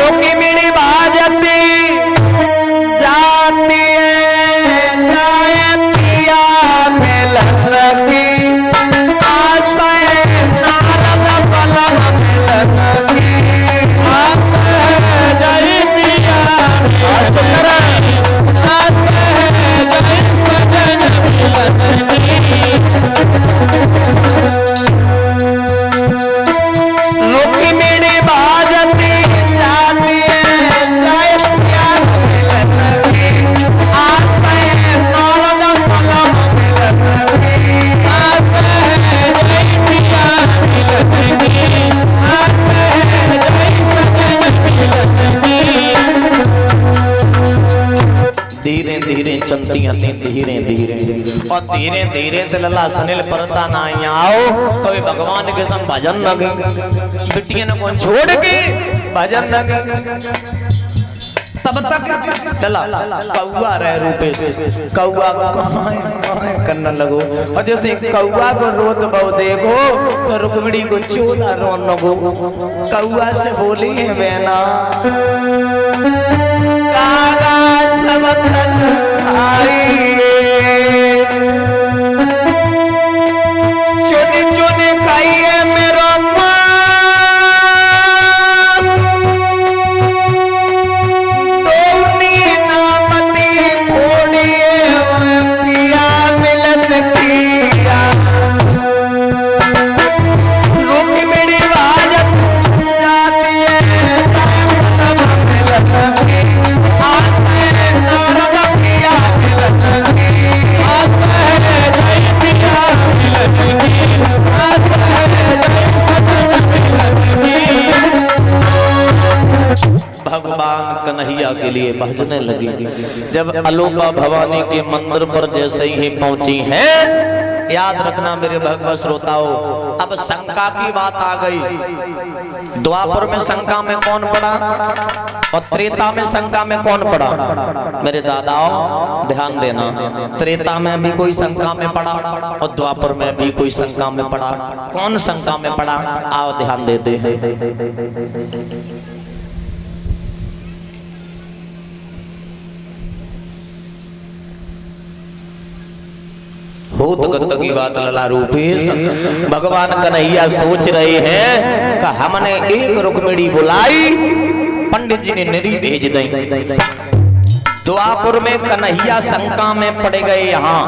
रोकी मेरी बाजती जाती है जाए पिया मिलन की आशा नारद बलम मिलन की आशा जय पिया आशा जय सजन मिलन की रोकी मेरी बाजती जाती है जय पिया मिलन की आशा नारद बलम मिलन की आशा जय पिया मिलन की आशा जय सजन मिलन की धीरे धीरे चलती धीरे धीरे और धीरे धीरे लला सनिल परता ना आओ तो भगवान के संग भजन लगे बिटिया ने कौन छोड़ के भजन लगे तब तक लला कौआ रह रूपे से कौआ कहाँ करने लगो और जैसे कौआ को रोत बहु देखो तो रुक्मिणी को चोला रोन लगो कौआ से बोली है मैना कागा सब खाइए चुनी चुनी खाइए मेरा मांस दोनी नामती फोड़िए पिया मिलन किया रोकी मेरी बाजत जाती है मिलन की भगवान कन्हैया के लिए भजने लगी। जब अलोपा भवानी के मंदिर पर जैसे ही पहुंची है, याद रखना मेरे भगवत श्रोताओं, अब शंका की बात आ गई। द्वापर में शंका में कौन पड़ा और त्रेता में शंका में कौन पड़ा? मेरे दादाओं ध्यान देना, त्रेता में भी कोई शंका में पड़ा और द्वापर में भी कोई शंका में पड़ा। कौन शंका में पड़ा आओ ध्यान देते हैं। भूत गत की बात लला रूपेश भगवान कन्हैया सोच रहे हैं कि हमने एक रुक्मिणी बुलाई, पंडित जी ने निरी भेज दी। द्वापर में कन्हैया शंका में पड़ गए। यहाँ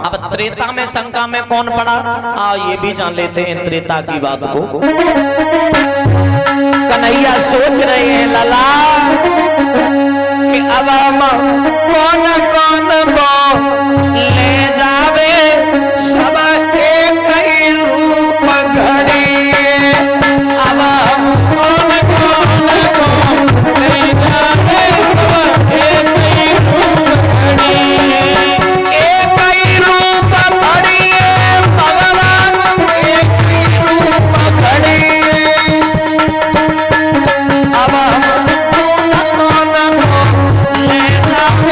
अब त्रेता में शंका में कौन पड़ा आ ये भी जान लेते हैं त्रेता की बात को। कन्हैया सोच रहे हैं लला कि अब हम कौन कौन को ले जावे, सब एक ही रूप घड़ी। अब हम कौन कौन को ले जावे, सब एक ही रूप घड़ी। एक ही रूप घड़ी भगवान, एक ही रूप घड़ी। अब हम कौन कौन को ले जावे,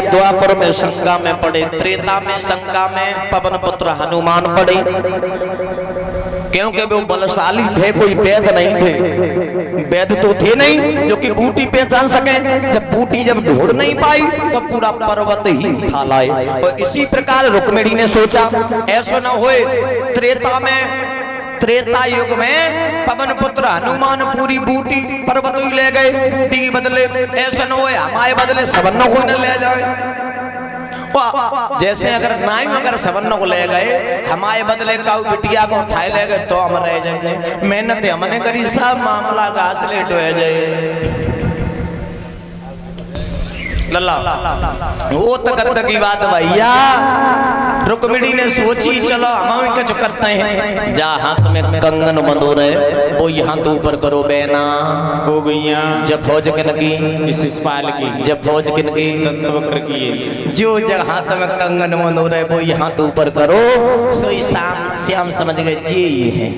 द्वापर में शंका में पड़े, त्रेता में शंका में पवन पुत्र हनुमान पड़े, क्योंकि वो बलशाली थे, कोई वैद नहीं थे। वैद तो थे नहीं जो कि बूटी पहचान सके। जब बूटी जब ढूंढ नहीं पाई तो पूरा पर्वत ही उठा लाए। और इसी प्रकार रुक्मिणी ने सोचा ऐसा न होए त्रेता युग में पवन पुत्र हनुमान पूरी बूटी पर्वत ही ले गए, बूटी के बदले ऐसा न होए हमारे बदले सबन्नों को न ले जाए। जैसे अगर सबन्नों को ले गए हमारे बदले काऊ बिटिया को उठाए ले गए तो हम रह जाएंगे। मेहनत हमने करी, सब मामला घास लेट हो जाए। लल्ला वो तकत की बात भैया। रुक्मिणी ने सोची चलो हम कुछ करते हैं। जा हाथ में कंगन बंधो रहे वो यहाँ तो ऊपर करो बेना हो गईया। जब फौज किनकी इस इस्पाल की, जब फौज किनकी दंतवक्र की। जो जब हाथ में कंगन बंधो रहे वो यहाँ तो ऊपर करो। सोई श्याम समझ गए जी ये है।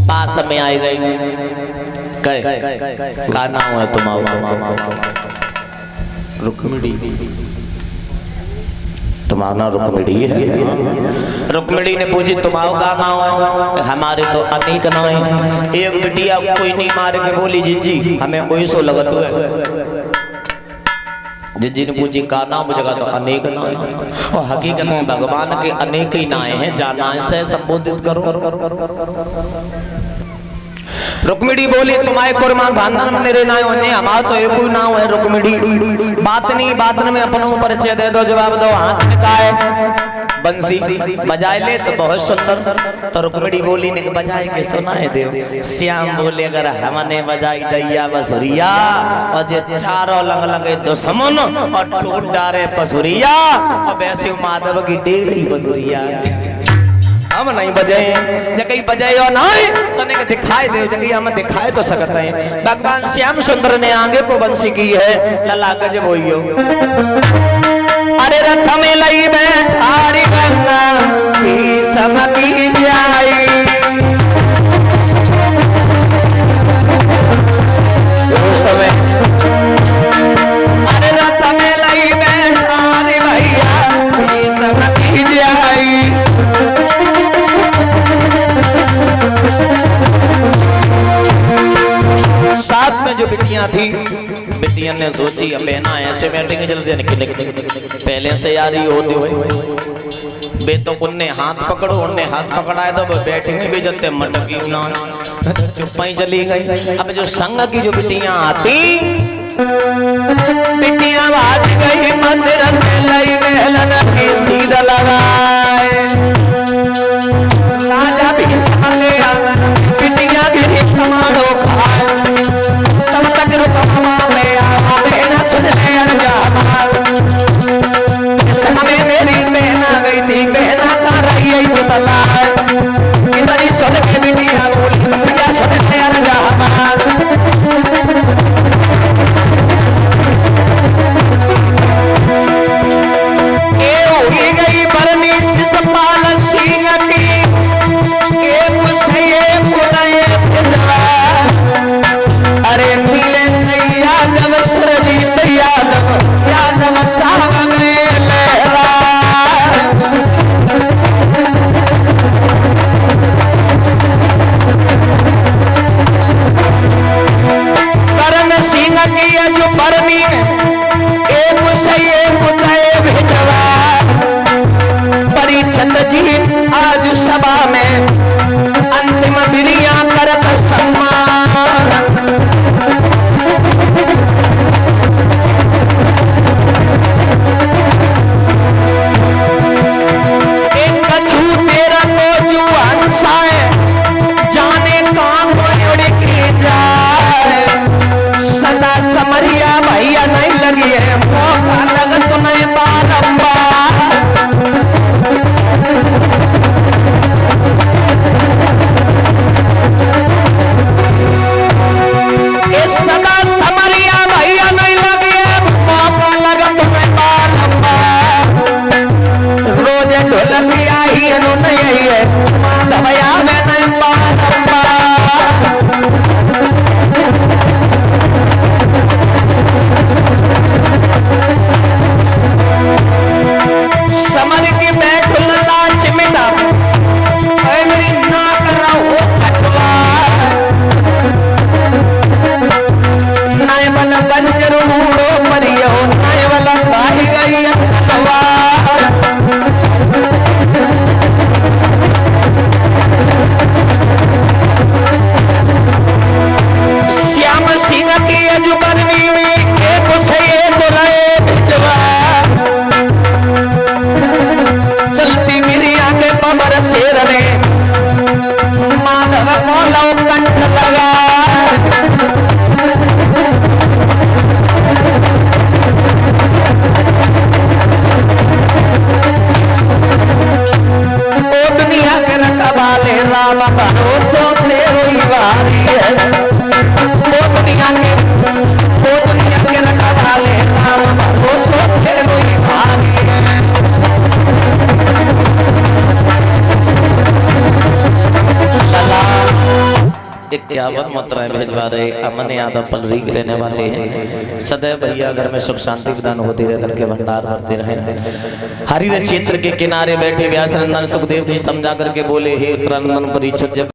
पास में आए गए कहे का नाम है तुम्हारा? रुक्मिणी। तुम्हारा नाम रुक्मिणी है? रुक्मिणी ने पूछी तुम्हारा का नाम है? हमारे तो अनेक नाम है। एक बिटिया कोई नहीं मारे के बोली जीजी हमें वही सो लगत है। जीजी ने पूछी का नाम? मुझे कहा तो अनेक नाम है। और हकीकत में भगवान के अनेक ही नाम हैं, जाना से संबोधित करो। रुक्मिणी बोली तुम्हारे कुर्मा खानदान में मेरे नाम होने, हमारा तो एक ही नाम है रुक्मिणी। बात में अपनों परिचय दे दो, जवाब दो। हाथ में का है? बंसी बजाए ले तो बहुत सुंदर। तो रुक्मिणी बोली ने बजाए के सुनाए दे। श्याम बोले अगर हमने बजाई दैया बसुरिया और जे चारों लंग लगे दुश्मन और टूट डारे बसुरिया और वैसे माधव की डेढ़ी बसुरिया हम नहीं बजाए। जगह बजाए और नहीं तो नहीं दिखाई दे, जगह हम दिखाए तो सकते हैं। भगवान श्याम सुंदर ने आगे को बंसी की है। लला गजब होइयो। अरे रथ में लई बैठारी गंगा की समकी जाई। उस समय अरे रथ में लई बैठारी भैया की समकी जाई। साथ में जो बिटियां थी, बिटिया ने सोची अब बहना ऐसे बैठेंगे जल्दी पहले से यार ही होते हुए बे तो उनने हाथ पकड़ो, उनने हाथ पकड़ाए तो बैठेंगे भी जते मटकी ना चुप ही चली गई। अब जो संग की जो बिटियां आती, बिटियां बाज गई मंदिर से लई महलन की सीधा लगाए। राजा भी सामने आ बिटियां भी समारो खाए। तब तक रुकमा में आ बेना सुन ले अनजान। समय मेरी बहना गई थी, बहना का रही है चुतला। इतनी सुन के बिटियां बोली बिटिया सुन ले अनजान। ए हुई गई बरनी सिसपाल सिंह की लगा ओ दुनिया के रखवाले राम भरोसो तेरो ही वारी है ओ दुनिया के रखवाले राम भरोसो तेरो ही वारी है लला 51 मुद्राएं भेजवा रहे अमन यादव पलरी के रहने वाले हैं। सदैव भैया घर में सुख शांति विधान होती रहे, धन के भंडार भरते रहे। हरिहर क्षेत्र के किनारे बैठे व्यास नंदन सुखदेव जी समझा करके बोले, हे उत्तरानंदन परीक्षित जब